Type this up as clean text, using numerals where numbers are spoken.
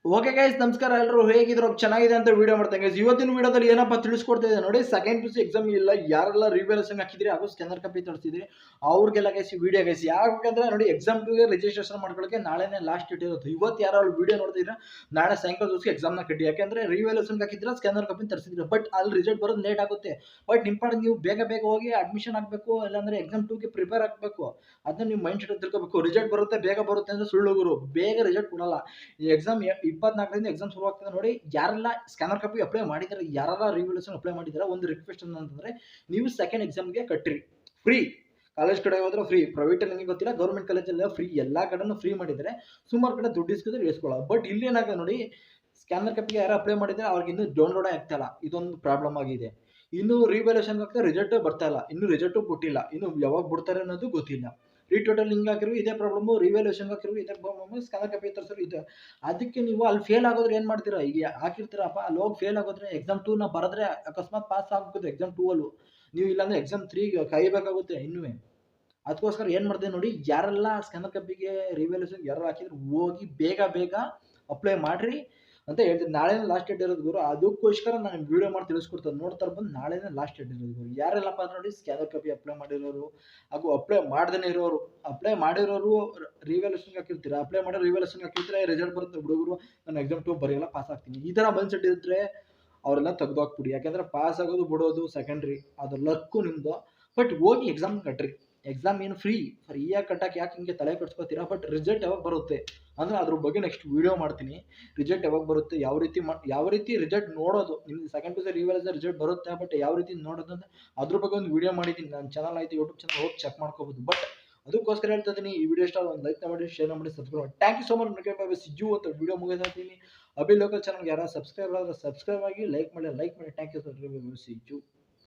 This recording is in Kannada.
ಓಕೆ ಗೈಸ್, ನಮಸ್ಕಾರ. ಎಲ್ಲರೂ ಹೇಗಿದ್ರು? ಚೆನ್ನಾಗಿದೆ ಅಂತ ವಿಡಿಯೋ ಮಾಡ್ತೇನೆ ಗೈಸ್. ಇವತ್ತಿನ ವಿಡಿಯೋದಲ್ಲಿ ಏನಪ್ಪ ತಿಳಿಸ್ಕೊಡ್ತಾ ಇದೆ ನೋಡಿ. ಸೆಕೆಂಡ್ ಪಿ ಸಿ ಎಕ್ಸಾಮ್ ಇಲ್ಲ, ಯಾರೆಲ್ಲ ರಿವ್ಯಾಲ್ಯೂಷನ್ ಹಾಕಿದ್ರಿ ಹಾಗೂ ಸ್ಕ್ಯಾನರ್ ಕಾಪಿ ತರಿಸಿದ್ರಿ ಅವ್ರಿಗೆಲ್ಲ ಗೈಸ್ ವಿಡಿಯೋ ಗೈಸ್. ಯಾಕಂದ್ರೆ ನೋಡಿ, ಎಕ್ಸಾಮ್ ಟೂಗೆ ರಿಜಿಸ್ಟ್ರೇಷನ್ ಮಾಡ್ಕೊಳ್ಳೋಕೆ ನಾಳೆನೇ ಲಾಸ್ಟ್ ಡೇಟ್ ಇರುತ್ತೆ. ಇವತ್ತು ಯಾರು ವಿಡಿಯೋ ನೋಡ್ತಿದ್ರೆ ನಾಳೆ ಸಾಯಂಕಾಲ ದಿವಸ ಎಕ್ಸಾಮ್ನ ಕಟ್ಟಿ. ಯಾಕಂದ್ರೆ ರಿವ್ಯಾಲ್ಯೂಷನ್ ಹಾಕಿದ್ರೆ ಸ್ಕ್ಯಾನರ್ ಕಾಪಿ ತರಿಸಿದ್ರೆ, ಬಟ್ ಅಲ್ಲಿ ರಿಸಲ್ಟ್ ಬರೋದು ಲೇಟ್ ಆಗುತ್ತೆ. ಬಟ್ ನಿಮ್ಮ ಪಾಡಿಗೆ ನೀವು ಬೇಗ ಬೇಗ ಹೋಗಿ ಅಡ್ಮಿಷನ್ ಆಗಬೇಕು, ಇಲ್ಲಾಂದ್ರೆ ಎಕ್ಸಾಮ್ ಟೂಗೆ ಪ್ರಿಪೇರ್ ಆಗಬೇಕು. ಅದನ್ನ ನೀವು ಮೈಂಡ್ ಸೆಟ್ ತಿಳ್ಕೋಬೇಕು. ರಿಸಲ್ಟ್ ಬರುತ್ತೆ ಬೇಗ ಬರುತ್ತೆ ಅಂದ್ರೆ ಸುಳ್ಳು ಗುರು, ಬೇಗ ರಿಸಲ್ಟ್ ಕೊಡಲ್ಲ. ಈ ಎಕ್ಸಾಮ್ 24ರಿಂದ ಎಕ್ಸಾಮ್ ಶುರು ಆಗ್ತದೆ ನೋಡಿ. ಯಾರೆಲ್ಲ ಸ್ಕ್ಯಾನರ್ ಕಾಪಿ ಅಪ್ಲೈ ಮಾಡಿದ್ದಾರೆ, ಯಾರೆಲ್ಲ ರಿವ್ಯಾಲ್ಯೂಷನ್ ಅಪ್ಲೈ ಮಾಡಿದ್ದಾರೆ, ಒಂದು ರಿಕ್ವೆಸ್ಟ್ ಅಂತಂದ್ರೆ ನೀವು ಸೆಕೆಂಡ್ ಎಕ್ಸಾಮ್ಗೆ ಕಟ್ಟಿರಿ ಫ್ರೀ. ಕಾಲೇಜ್ ಕಡೆ ಹೋದ್ರೆ ಫ್ರೀ, ಪ್ರೈವೇಟ್ ಅಲ್ಲಿ ಗೊತ್ತಿಲ್ಲ, ಗೌರ್ಮೆಂಟ್ ಕಾಲೇಜಲ್ಲಿ ಫ್ರೀ, ಎಲ್ಲಾ ಕಡೆನೂ ಫ್ರೀ ಮಾಡಿದ್ದಾರೆ. ಸುಮಾರು ಕಡೆ ದುಡ್ಡು ಇಸ್ಕಿದ್ರೆ ಇಸ್ಕೊಳ್ಳೋ. ಬಟ್ ಇಲ್ಲಿ ಏನಾಗುತ್ತೆ ನೋಡಿ, ಸ್ಕ್ಯಾನರ್ ಕಾಪಿಗೆ ಯಾರು ಅಪ್ಲೈ ಮಾಡಿದ್ರೆ ಅವ್ರಿಗೆ ಇನ್ನೂ ಡೌನ್ಲೋಡ್ ಆಗ್ತಾ ಇಲ್ಲ. ಇದೊಂದು ಪ್ರಾಬ್ಲಮ್ ಆಗಿದೆ. ಇನ್ನು ರಿವ್ಯಾಲ್ಯೂಷನ್ ಆಗ್ತಾ ರಿಸಲ್ಟ್ ಬರ್ತಾ ಇಲ್ಲ, ಇನ್ನು ರಿಸಲ್ಟ್ ಕೊಟ್ಟಿಲ್ಲ, ಇನ್ನು ಯಾವಾಗ ಬಿಡ್ತಾರೆ ಅನ್ನೋದು ಗೊತ್ತಿಲ್ಲ. ರೀಟೋಟಲ್ ಹಿಂಗ್ ಹಾಕಿರು ಇದೇ ಪ್ರಾಬ್ಲಮ್, ರಿವ್ಯಾಲ್ಯೂಷನ್ ಹಾಕಿರು ಇದೇ ಪ್ರಾಬ್ಲಮ್, ಸ್ಕ್ಯಾನರ್ ಕಾಪಿ ತರಿಸಿರು ಇದೆ. ಅದಕ್ಕೆ ನೀವು ಅಲ್ಲಿ ಫೇಲ್ ಆಗೋದ್ರೆ ಏನ್ ಮಾಡ್ತೀರಾ? ಈಗ ಹಾಕಿರ್ತೀರಪ್ಪ, ಅಲ್ಲಿ ಹೋಗಿ ಫೇಲ್ ಆಗೋದ್ರೆ ಎಕ್ಸಾಮ್ 2 ನ ಬರೆದ್ರೆ ಅಕಸ್ಮಾತ್ ಪಾಸ್ ಆಗ್ಬೋದು ಎಕ್ಸಾಮ್ 2 ಅಲ್ಲೂ ನೀವು, ಇಲ್ಲಾಂದ್ರೆ ಎಕ್ಸಾಮ್ 3 ಕಾಯಬೇಕಾಗುತ್ತೆ ಇನ್ನೂ. ಅದಕ್ಕೋಸ್ಕರ ಏನ್ ಮಾಡ್ದೆ ನೋಡಿ, ಯಾರೆಲ್ಲ ಸ್ಕ್ಯಾನರ್ ಕಾಪಿಗೆ ರಿವ್ಯಾಲ್ಯೂಷನ್ ಯಾರು ಹಾಕಿದ್ರು ಹೋಗಿ ಬೇಗ ಬೇಗ ಅಪ್ಲೈ ಮಾಡ್ರಿ ಅಂತ ಹೇಳ್ತೀನಿ. ನಾಳೆನೇ ಲಾಸ್ಟ್ ಡೇಟ್ ಇರೋದು ಗುರು. ಅದಕ್ಕೋಸ್ಕರ ನಾನು ವಿಡಿಯೋ ಮಾಡಿ ತಿಳಿಸ್ಕೊಡ್ತೇನೆ. ನೋಡ್ತಾರೆ ಬಂದು ನಾಳೆನೇ ಲಾಸ್ಟ್ ಡೇಟ್ ಇರೋದು ಗುರು. ಯಾರೆಲ್ಲಪ್ಪ ಅಂದ್ರೆ ನೋಡಿ, ಸ್ಕ್ಯಾನರ್ ಕಾಪಿ ಅಪ್ಲೈ ಮಾಡಿರೋರು ಹಾಗೂ ಅಪ್ಲೈ ಮಾಡ್ದೇ ಇರೋರು, ಅಪ್ಲೈ ಮಾಡಿರೋರು ರಿವ್ಯಾಲ್ಯೂಷನ್ ಹಾಕಿರ್ತೀರಾ, ಅಪ್ಲೈ ಮಾಡೋ ರಿವ್ಯಾಲ್ಯೂಷನ್ ಹಾಕಿರ್ತೀರಾ, ರಿಸಲ್ಟ್ ಬರುತ್ತೆ ಹುಡುಗರು ನಾನು ಎಕ್ಸಾಮ್ 2 ಬರೆಯಲ್ಲ, ಪಾಸ್ ಆಗ್ತೀನಿ, ಈ ತರ ಮೈಂಡ್ ಸೆಟ್ ಇದ್ರೆ ಅವರೆಲ್ಲ ತೆಗ್ದಾಕ್ಬಿಡಿ. ಯಾಕಂದ್ರೆ ಪಾಸ್ ಆಗೋದು ಬಿಡೋದು ಸೆಕೆಂಡ್ರಿ, ಅದು ಲಕ್ಕು ನಿಮ್ದು. ಬಟ್ ಹೋಗಿ ಎಕ್ಸಾಮ್ ಕಟ್ರಿ. ಎಕ್ಸಾಮ್ ಏನು ಫ್ರೀಯಾಗಿ ಕಟ್ಟಕ್ಕೆ ಯಾಕೆ ಹಿಂಗೆ ತಲೆ ಕೆಡ್ಸ್ಕೊತೀರಾ? ಬಟ್ ರಿಸಲ್ಟ್ ಯಾವಾಗ ಬರುತ್ತೆ ಅಂದ್ರೆ ಅದ್ರ ಬಗ್ಗೆ ನೆಕ್ಸ್ಟ್ ವಿಡಿಯೋ ಮಾಡ್ತೀನಿ. ರಿಸಲ್ಟ್ ಯಾವಾಗ ಬರುತ್ತೆ, ಯಾವ ರೀತಿ ರಿಸಲ್ಟ್ ನೋಡೋದು, ನಿಮ್ಗೆ ಸೆಕೆಂಡ್ ಪಿ ಸಿ ರಿಸಲ್ಟ್ ಬರುತ್ತೆ, ಬಟ್ ಯಾವ ರೀತಿ ನೋಡೋದು ಅಂತ ಅದ್ರ ಬಗ್ಗೆ ಒಂದು ವಿಡಿಯೋ ಮಾಡಿದ್ದೀನಿ. ನನ್ನ ಚಾನಲ್ ಆಯ್ತು, ಯೂಟ್ಯೂಬ್ ಚಾನಲ್ ಹೋಗಿ ಚೆಕ್ ಮಾಡ್ಕೋಬಹುದು. ಬಟ್ ಅದಕ್ಕೋಸ್ಕರ ಹೇಳ್ತಾ ಇದ್ದೀನಿ, ಈ ವಿಡಿಯೋ ಇಷ್ಟ ಒಂದು ಲೈಕ್ ಮಾಡಿ, ಶೇರ್ ಮಾಡಿ, ಸಬ್ಸ್ಕ್ರೈಬ್ ಮಾಡಿ. Thank you so much. Siju ಅಂತ ವಿಡಿಯೋ ಮುಗಿಸ್ತಾ ಇದ್ದೀನಿ. ಅಭಿ ಲೋಕಲ್ ಚಾನಲ್ಗೆ ಯಾರು ಸಬ್ಸ್ಕ್ರೈಬ್ ಆದ್ರೆ ಸಬ್ಸ್ಕ್ರೈಬ್ ಆಗಿ, ಲೈಕ್ ಮಾಡಿ. Thank you so much. Siju.